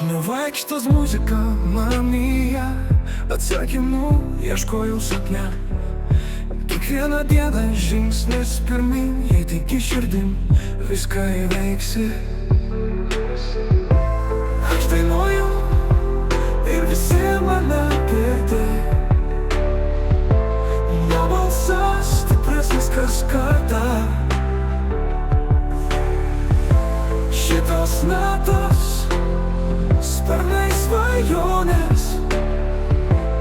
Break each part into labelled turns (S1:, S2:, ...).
S1: Nevaikštas muzika manyje, atsakymų ieškojau sapne. Kiekvieną dieną žingsnis pirmin, jei tiki širdim, viską įveiksi. Aš dainuoju ir visi mane girdi. Jo balsas stipresnis kas kartą. Šitos natos sparnai svajonės,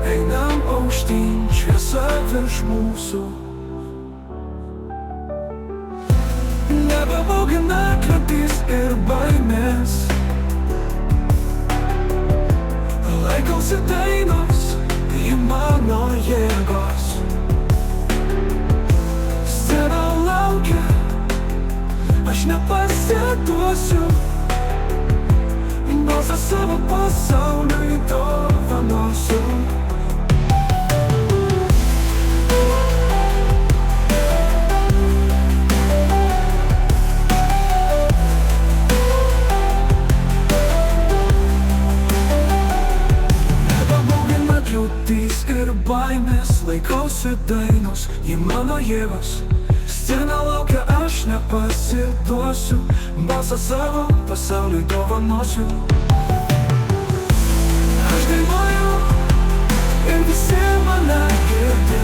S1: einam aukštyn, šviesa virš mūsų. Nebebaugina kliūtys ir baimės. Laikausi dainos, ji mano jėgos. Scena laukia, aš nepasiduosiu. Balsą savo pasauliui dovanosiu. Nebebaugina kliūtys ir baimės, laikausi dainos, ji mano jėgos. Scena laukia, aš nepasiduosiu. Balsą savo pasauliui dovanosiu. Aš dainuoju ir visi mane girdi.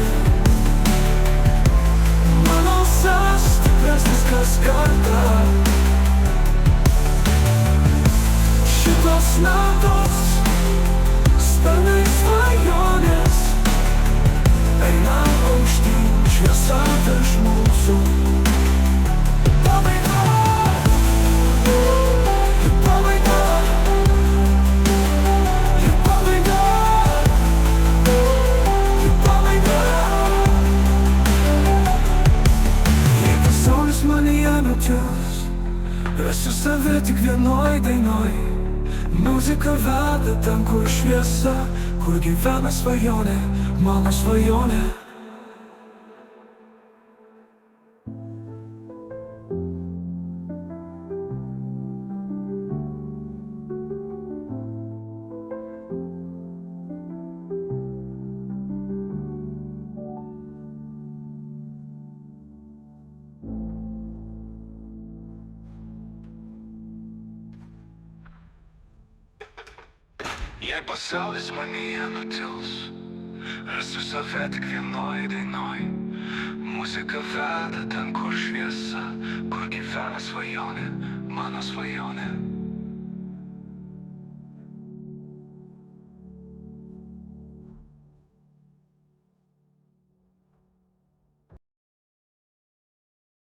S1: Mano balsas stipresnis kas kartą. Šitos natos sparnai svajonės, einam aukštyn, šviesa virš mūsų. Rasiu save tik vienoj dainoj. Muzika veda ten, kur šviesa, kur gyvena svajonė, mano svajonė. Jei pasaulis manyje nutils, rasiu save tik vienoj dainoj. Muzika veda ten, kur šviesa, kur gyvena svajonė, mano svajonė.